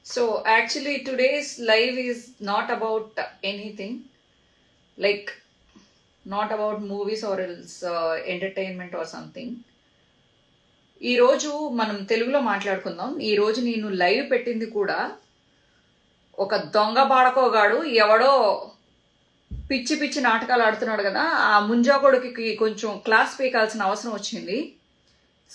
So actually today's live is not about anything, like not about movies or else entertainment or something. ఈ రోజు మనం తెలుగులో మాట్లాడుకుందాం. ఈ రోజు నేను లైవ్ పెట్టింది కూడా ఒక దొంగ బాడకోగాడు ఎవడో పిచ్చి పిచ్చి నాటకాలు ఆడుతున్నాడు కదా, ఆ ముంజాకొడుకి కొంచెం క్లాస్ పీకాల్సిన అవసరం వచ్చింది.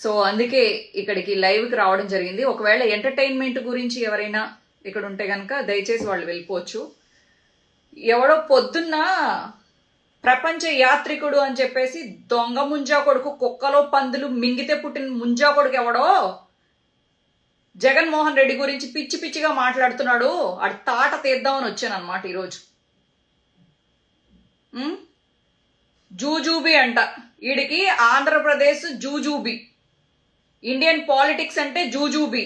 సో అందుకే ఇక్కడికి లైవ్కి రావడం జరిగింది. ఒకవేళ ఎంటర్టైన్మెంట్ గురించి ఎవరైనా ఇక్కడ ఉంటే కనుక దయచేసి వాళ్ళు వెళ్ళిపోవచ్చు. ఎవడో పొద్దున్న ప్రపంచ యాత్రికుడు అని చెప్పేసి దొంగ ముంజా కొడుకు, కుక్కలో పందులు మింగితే పుట్టిన ముంజా కొడుకు ఎవడో జగన్మోహన్ రెడ్డి గురించి పిచ్చి పిచ్చిగా మాట్లాడుతున్నాడు. అది తాట తీద్దామని వచ్చాను అనమాట ఈరోజు. జూజూబీ అంట, వీడికి ఆంధ్రప్రదేశ్ జూజూబీ, ఇండియన్ పాలిటిక్స్ అంటే జూజూబీ.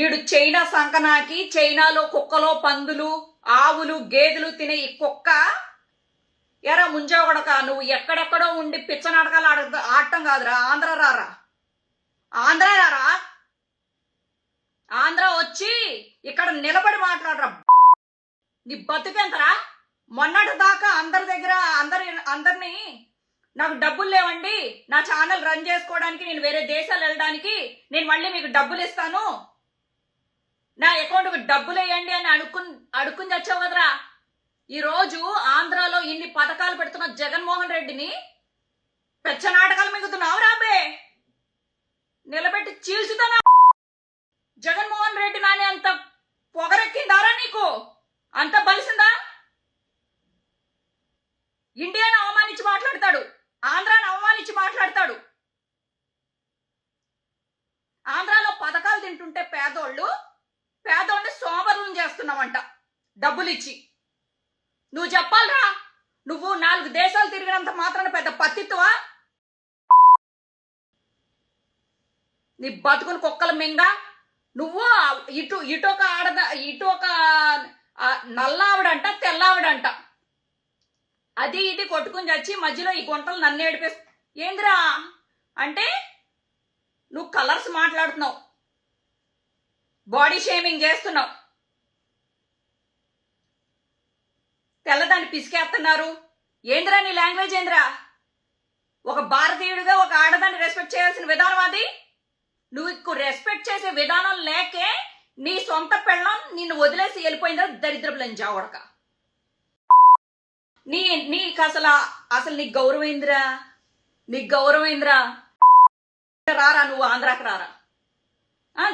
ఈడు చైనా సంకనాకి, చైనాలో కుక్కలో పందులు, ఆవులు, గేదెలు తినే ఈ కుక్క ఎరా ముంజాగొడక, నువ్వు ఎక్కడెక్కడో ఉండి పిచ్చ నాటకాలు ఆడటం కాదురా, ఆంధ్ర రారా, ఆంధ్ర రారా, ఆంధ్ర వచ్చి ఇక్కడ నిలబడి మాట్లాడరా. నీ బతుకెంతరా? మొన్నటి దాకా అందరి దగ్గర అందరినీ నాకు డబ్బులు లేవండి, నా ఛానల్ రన్ చేసుకోవడానికి, నేను వేరే దేశాలు వెళ్ళడానికి నేను మళ్ళీ మీకు డబ్బులు ఇస్తాను, నా అకౌంట్కి డబ్బులు వేయండి అని అడుక్కుని తెచ్చావు కదరా. ఈరోజు ఆంధ్రాలో ఇన్ని పథకాలు పెడుతున్న జగన్మోహన్ రెడ్డిని పెచ్చ నాటకాలు మిగుతున్నావు రాబే, నిలబెట్టి చీల్చుతానా? జగన్మోహన్ రెడ్డి నాని అంత పొగరెక్కిందారా నీకు? అంత బలిసిందా? ఇండియాను అవమానించి మాట్లాడతాడు, ఆంధ్రాను అవమానించి మాట్లాడతాడు. ఆంధ్రాలో పథకాలు తింటుంటే పేదోళ్ళని సోమరులను చేస్తున్నావంట డబ్బులు ఇచ్చి. నువ్వు చెప్పాలరా, నువ్వు 4 దేశాలు తిరిగినంత మాత్రాన పెద్ద పత్తిత్వా? నీ బతుకుని కుక్కల మింగ. నువ్వు ఇటు ఒక నల్లావిడంట, తెల్లావిడంట, అది ఇది కొట్టుకుని చచ్చి మధ్యలో ఈ గుంటలు నన్ను ఏడిపేస్తా. ఏందిరా అంటే నువ్వు కలర్స్ మాట్లాడుతున్నావు, బాడీ షేమింగ్ చేస్తున్నావు, తెల్లదాన్ని పిసికేస్తున్నారు. ఏందిరా నీ లాంగ్వేజ్? ఏందిరా? ఒక భారతీయుడిగా ఒక ఆడదాన్ని రెస్పెక్ట్ చేయాల్సిన విధానం అది. నువ్వు రెస్పెక్ట్ చేసే విధానం లేకే నీ సొంత పెళ్ళం నిన్ను వదిలేసి వెళ్ళిపోయిందా దరిద్రపు లంజావడక. నీకు అసలు నీకు గౌరవేంద్రా? నీకు గౌరవేంద్రా? రారా నువ్వు ఆంధ్రాకి రారా.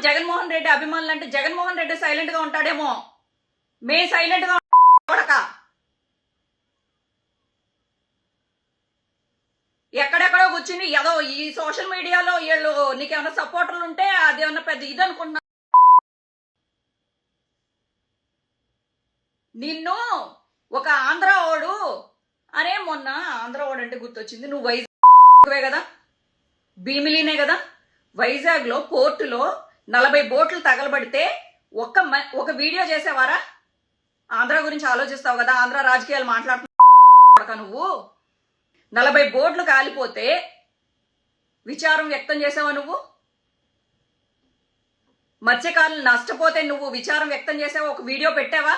జగన్మోహన్ రెడ్డి అభిమానులు అంటే జగన్మోహన్ రెడ్డి సైలెంట్ గా ఉంటాడేమో, మే సైలెంట్ గా ఉండక ఎక్కడెక్కడో కూర్చుని ఏదో ఈ సోషల్ మీడియాలో వీళ్ళు నీకేమైనా సపోర్టర్లు ఉంటే అదేమన్నా పెద్ద ఇది అనుకున్నా. నిన్ను ఒక ఆంధ్రావాడు, అరే మొన్న ఆంధ్రావాడు అంటే గుర్తొచ్చింది, నువ్వు వైజాగ్ కదా, భీమిలీనే కదా, వైజాగ్ లో పోర్టులో 40 బోట్లు తగలబడితే ఒక వీడియో చేసేవారా? ఆంధ్ర గురించి ఆలోచిస్తావు కదా, ఆంధ్ర రాజకీయాలు మాట్లాడుతున్నావు నువ్వు. 40 బోట్లు కాలిపోతే విచారం వ్యక్తం చేసావా నువ్వు? మత్స్యకారులు నష్టపోతే నువ్వు విచారం వ్యక్తం చేసావా? ఒక వీడియో పెట్టావా?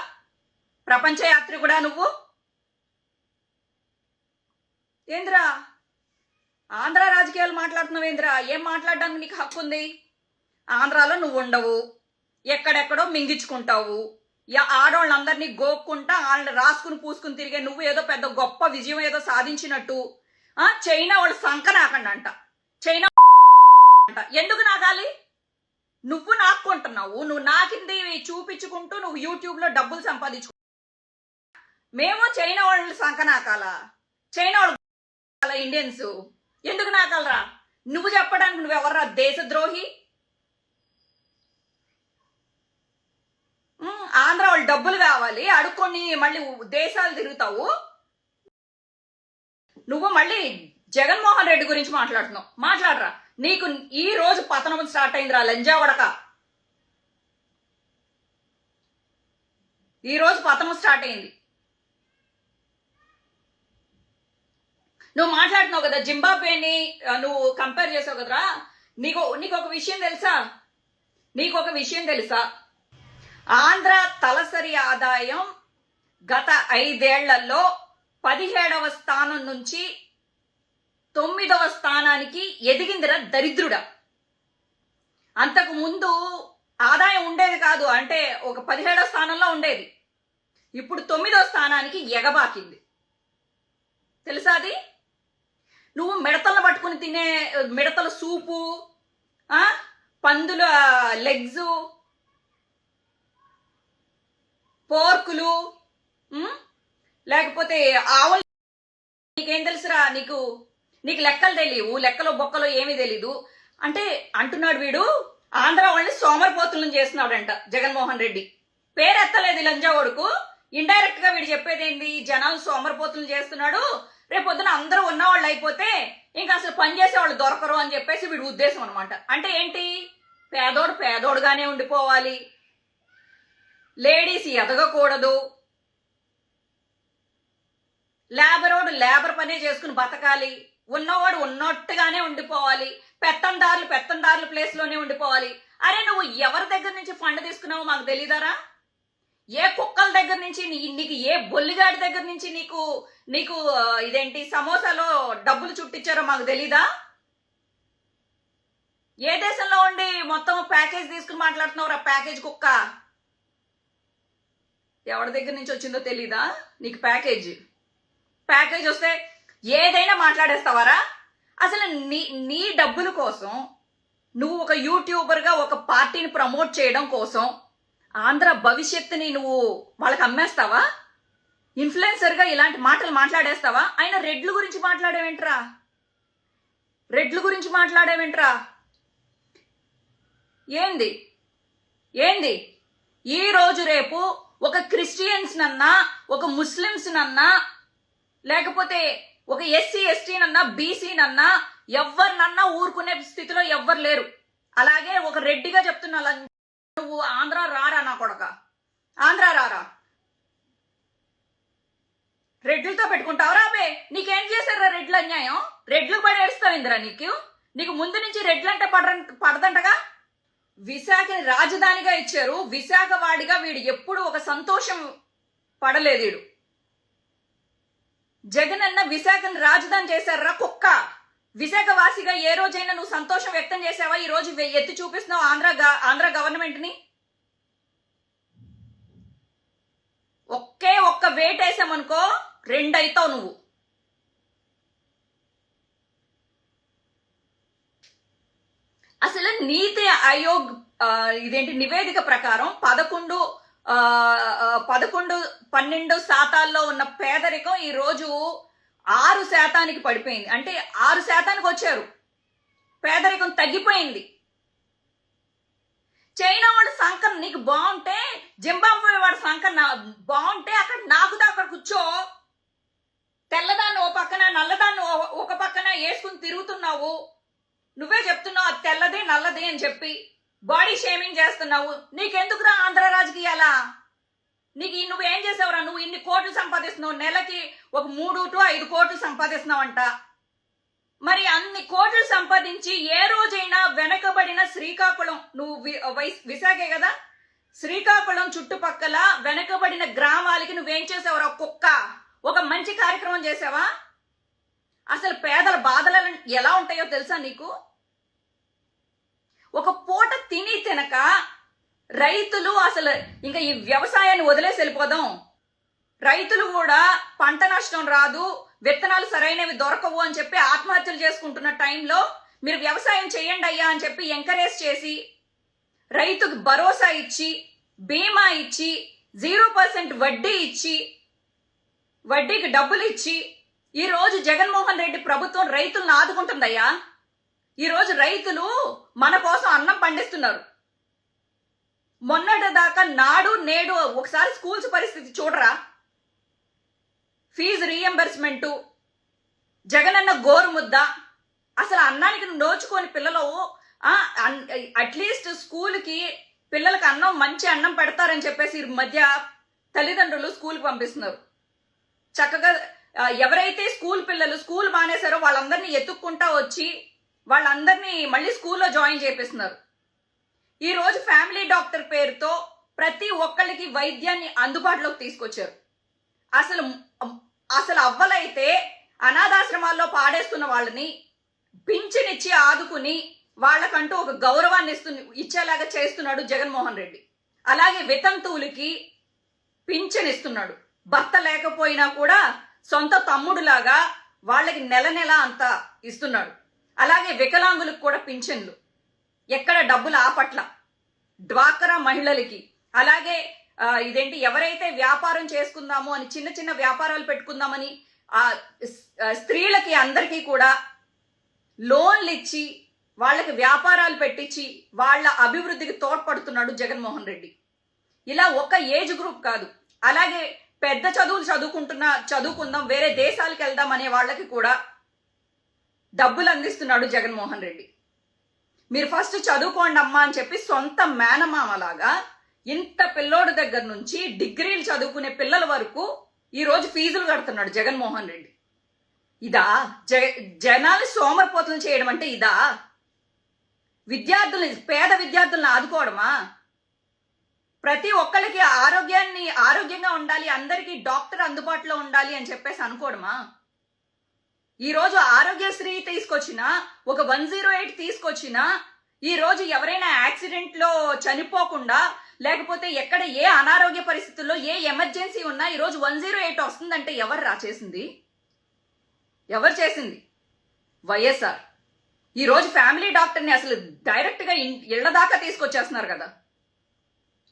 ప్రపంచ యాత్రి కూడా నువ్వు. ఏంద్రా ఆంధ్ర రాజకీయాలు మాట్లాడుతున్నావు? ఏంద్రా, ఏం మాట్లాడడానికి నీకు హక్కు ఉంది? ఆంధ్రాలో నువ్వు ఉండవు, ఎక్కడెక్కడో మింగించుకుంటావు, ఆడవాళ్ళందరినీ గోక్కుంటా వాళ్ళని రాసుకుని పూసుకుని తిరిగే నువ్వు ఏదో పెద్ద గొప్ప విజయం ఏదో సాధించినట్టు. చైనా వాళ్ళు సంక నాకండి అంట, చైనా అంట. ఎందుకు నాకాలి? నువ్వు నాకుంటున్నావు, నువ్వు నాకింది చూపించుకుంటూ నువ్వు యూట్యూబ్ లో డబ్బులు సంపాదించుకో. మేము చైనా వాళ్ళు సంక నాకాలా? చైనా వాళ్ళు ఇండియన్స్ ఎందుకు నాకాలరా? నువ్వు చెప్పడానికి నువ్వెవర్రా దేశద్రోహి? ఆంధ్ర వాళ్ళు డబ్బులు కావాలి అడుక్కొని మళ్ళీ దేశాలు తిరుగుతావు. నువ్వు మళ్ళీ జగన్మోహన్ రెడ్డి గురించి మాట్లాడుతున్నావు. మాట్లాడరా. నీకు ఈ రోజు పతనం స్టార్ట్ అయిందిరా లంజావడక. ఈ రోజు పతనం స్టార్ట్ అయింది. నువ్వు మాట్లాడుతున్నావు కదా, జింబాబ్వేని నువ్వు కంపేర్ చేసావు కదరా. నీకు ఒక విషయం తెలుసా? ఆంధ్ర తలసరి ఆదాయం గత 5 ఏళ్లలో 17వ స్థానం నుంచి 9వ స్థానానికి ఎదిగిందిరా దరిద్రుడా. అంతకు ముందు ఆదాయం ఉండేది కాదు, అంటే ఒక 17వ స్థానంలో ఉండేది. ఇప్పుడు 9వ స్థానానికి ఎగబాకింది. తెలుసా అది? నువ్వు మిడతలను పట్టుకుని తినే మిడతల సూపు, పందుల లెగ్స్, పోర్కులు, లేకపోతే ఆవులు, నీకేం తెలుసురా? నీకు లెక్కలు తెలియవు, లెక్కలో బొక్కలో ఏమీ తెలీదు అంటే అంటున్నాడు వీడు. ఆంధ్ర వాళ్ళని సోమరిపోతులను చేస్తున్నాడంట జగన్మోహన్ రెడ్డి. పేరెత్తలేదు లంజా కొడుకు. ఇండైరెక్ట్ గా వీడు చెప్పేది ఏంది? జనాలు సోమరిపోతులను చేస్తున్నాడు, రేపొద్దున అందరూ ఉన్నవాళ్ళు అయిపోతే ఇంకా అసలు పనిచేసే వాళ్ళు దొరకరు అని చెప్పేసి వీడి ఉద్దేశం అనమాట. అంటే ఏంటి? పేదోడు పేదోడుగానే ఉండిపోవాలి, లేడీస్ ఎదగకూడదు, లేబరోడు లేబర్ పనే చేసుకుని బతకాలి, ఉన్నవాడు ఉన్నట్టుగానే ఉండిపోవాలి, పెత్తందారులు ప్లేస్ లోనే ఉండిపోవాలి. అరే నువ్వు ఎవరి దగ్గర నుంచి ఫండ్ తీసుకున్నావో మాకు తెలీదారా? ఏ కుక్కల దగ్గర నుంచి, నీకు ఏ బొల్లిగాడి దగ్గర నుంచి నీకు ఇదేంటి సమోసాలో డబ్బులు చుట్టించారో మాకు తెలీదా? ఏ దేశంలో ఉండి మొత్తం ప్యాకేజ్ తీసుకుని మాట్లాడుతున్నావు రా ప్యాకేజ్ కుక్క? ఎవరి దగ్గర నుంచి వచ్చిందో తెలీదా నీకు? ప్యాకేజ్ వస్తే ఏదైనా మాట్లాడేస్తావారా? అసలు నీ డబ్బుల కోసం నువ్వు ఒక యూట్యూబర్గా ఒక పార్టీని ప్రమోట్ చేయడం కోసం ఆంధ్ర భవిష్యత్తుని నువ్వు వాళ్ళకి అమ్మేస్తావా? ఇన్ఫ్లుయెన్సర్గా ఇలాంటి మాటలు మాట్లాడేస్తావా? ఆయన రెడ్ల గురించి మాట్లాడేవేంట్రా? ఏంది ఈ రోజు రేపు ఒక క్రిస్టియన్స్ నన్నా, ఒక ముస్లిమ్స్ నన్నా, లేకపోతే ఒక ఎస్సీ ఎస్టీ నన్నా, బీసీ నన్నా, ఎవరినన్నా ఊరుకునే స్థితిలో ఎవ్వరు లేరు. అలాగే ఒక రెడ్డిగా చెప్తున్నా, నువ్వు ఆంధ్ర రారా నా కొడక, ఆంధ్ర రారా. రెడ్లతో పెట్టుకుంటావురా? అబ్బే నీకేం చేశారా రెడ్లు అన్యాయం? రెడ్లు పడి ఏడుస్తావిందిరా నీకు ముందు నుంచి రెడ్లంటే పడదంటగా. విశాఖని రాజధానిగా ఇచ్చారు, విశాఖ వాడిగా వీడు ఎప్పుడు ఒక సంతోషం పడలేదు. వీడు జగన్ అన్న విశాఖని రాజధాని చేశారా కుక్క. విశాఖ వాసిగా ఏ రోజైనా నువ్వు సంతోషం వ్యక్తం చేసావా? ఈ రోజు ఎత్తి చూపిస్తున్నావు ఆంధ్ర గవర్నమెంట్ ని. ఒక్క వేట్ వేసామనుకో 2 అవుతావు నువ్వు. అసలు నీతి ఆయోగ్ ఇదేంటి నివేదిక ప్రకారం 11-12 శాతాల్లో ఉన్న పేదరికం ఈ రోజు 6% పడిపోయింది. అంటే 6% వచ్చారు, పేదరికం తగ్గిపోయింది. చైనా వాడు సంకం నీకు బాగుంటే, జింబాబ్వే వాడు సంకం బాగుంటే అక్కడ నాకుదా అక్కడ కూర్చో. తెల్లదాన్ని ఓ పక్కన, నల్లదాన్ని ఒక పక్కన వేసుకుని తిరుగుతున్నావు. నువ్వే చెప్తున్నావు అది తెల్లది నల్లది అని చెప్పి బాడీ షేమింగ్ చేస్తున్నావు. నీకెందుకురా ఆంధ్ర రాజకీయాలా? నువ్వేం చేసావురా? నువ్వు ఇన్ని కోట్లు సంపాదిస్తున్నావు, నెలకి ఒక 3 to 5 కోట్లు సంపాదిస్తున్నావంట. మరి అన్ని కోట్లు సంపాదించి ఏ రోజైనా వెనకబడిన శ్రీకాకుళం, నువ్వు విశాఖే కదా, శ్రీకాకుళం చుట్టుపక్కల వెనకబడిన గ్రామాలకి నువ్వేం చేసావురా కుక్క? ఒక మంచి కార్యక్రమం చేసావా? అసలు పేదల బాధలు ఎలా ఉంటాయో తెలుసా నీకు? ఒక పూట తినక రైతులు అసలు ఇంకా ఈ వ్యవసాయాన్ని వదిలేసి వెళ్ళిపోదాం. రైతులు కూడా పంట నష్టం రాదు, విత్తనాలు సరైనవి దొరకవు అని చెప్పి ఆత్మహత్యలు చేసుకుంటున్న టైంలో మీరు వ్యవసాయం చేయండి అయ్యా అని చెప్పి ఎంకరేజ్ చేసి, రైతుకు భరోసా ఇచ్చి, బీమా ఇచ్చి, 0% వడ్డీ ఇచ్చి, వడ్డీకి డబ్బులు ఇచ్చి, ఈ రోజు జగన్మోహన్ రెడ్డి ప్రభుత్వం రైతులను ఆదుకుంటుందయ్యా. ఈ రోజు రైతులు మన కోసం అన్నం పండిస్తున్నారు. మొన్నటి దాకా నాడు నేడు ఒకసారి స్కూల్స్ పరిస్థితి చూడరా. ఫీజు రీఎంబర్స్మెంట్, జగనన్న గోరు ముద్ద. అసలు అన్నానికి నోచుకొని పిల్లలు అట్లీస్ట్ స్కూల్కి పిల్లలకి మంచి అన్నం పెడతారని చెప్పేసి ఈ మధ్య తల్లిదండ్రులు స్కూల్కి పంపిస్తున్నారు. చక్కగా ఎవరైతే పిల్లలు స్కూల్ మానేశారో వాళ్ళందరినీ ఎత్తుక్కుంటా వచ్చి వాళ్ళందరినీ మళ్ళీ స్కూల్లో జాయిన్ చేపిస్తున్నారు. ఈ రోజు ఫ్యామిలీ డాక్టర్ పేరుతో ప్రతి ఒక్కళ్ళకి వైద్యాన్ని అందుబాటులోకి తీసుకొచ్చారు. అసలు అవ్వలైతే అనాథాశ్రమాల్లో పాడేస్తున్న వాళ్ళని పింఛనిచ్చి ఆదుకుని వాళ్ళకంటూ ఒక గౌరవాన్ని ఇచ్చేలాగా చేస్తున్నాడు జగన్మోహన్ రెడ్డి. అలాగే వితంతువులకి పింఛన్ ఇస్తున్నాడు. భర్త లేకపోయినా కూడా సొంత తమ్ముడులాగా వాళ్ళకి నెల నెల అంతా ఇస్తున్నాడు. అలాగే వికలాంగులకు కూడా పింఛన్లు, ఎక్కడ డబ్బులు ఆపట్ల. డ్వాక్రా మహిళలకి, అలాగే ఎవరైతే వ్యాపారం చేసుకుందాము అని చిన్న చిన్న వ్యాపారాలు పెట్టుకుందామని స్త్రీలకి అందరికీ కూడా లోన్లు ఇచ్చి వాళ్ళకి వ్యాపారాలు పెట్టించి వాళ్ళ అభివృద్ధికి తోడ్పడుతున్నాడు జగన్మోహన్ రెడ్డి. ఇలా ఒక ఏజ్ గ్రూప్ కాదు, అలాగే పెద్ద చదువులు చదువుకుందాం వేరే దేశాలకు వెళ్దాం అనే వాళ్ళకి కూడా డబ్బులు అందిస్తున్నాడు జగన్మోహన్ రెడ్డి. మీరు ఫస్ట్ చదువుకోండి అమ్మా అని చెప్పి సొంత మేనమామలాగా ఇంత పిల్లోడు దగ్గర నుంచి డిగ్రీలు చదువుకునే పిల్లల వరకు ఈ రోజు ఫీజులు కడుతున్నాడు జగన్మోహన్ రెడ్డి. ఇదా జనాలు సోమరిపోతులు చేయడం అంటే? ఇదా పేద విద్యార్థులను ఆదుకోవడమా? ప్రతి ఒక్కరికి ఆరోగ్యంగా ఉండాలి, అందరికీ డాక్టర్ అందుబాటులో ఉండాలి అని చెప్పేసి అనుకోవడమా? ఈ రోజు ఆరోగ్యశ్రీ తీసుకొచ్చినా, ఒక 108 తీసుకొచ్చినా, ఈ రోజు ఎవరైనా యాక్సిడెంట్ లో చనిపోకుండా, లేకపోతే ఎక్కడ ఏ అనారోగ్య పరిస్థితుల్లో ఏ ఎమర్జెన్సీ ఉన్నా ఈ రోజు 108 వస్తుందంటే ఎవరు చేసింది? ఎవరు చేసింది? వైఎస్ఆర్. ఈ రోజు ఫ్యామిలీ డాక్టర్ని అసలు డైరెక్ట్ గా ఇళ్ల దాకా తీసుకొచ్చేస్తున్నారు కదా.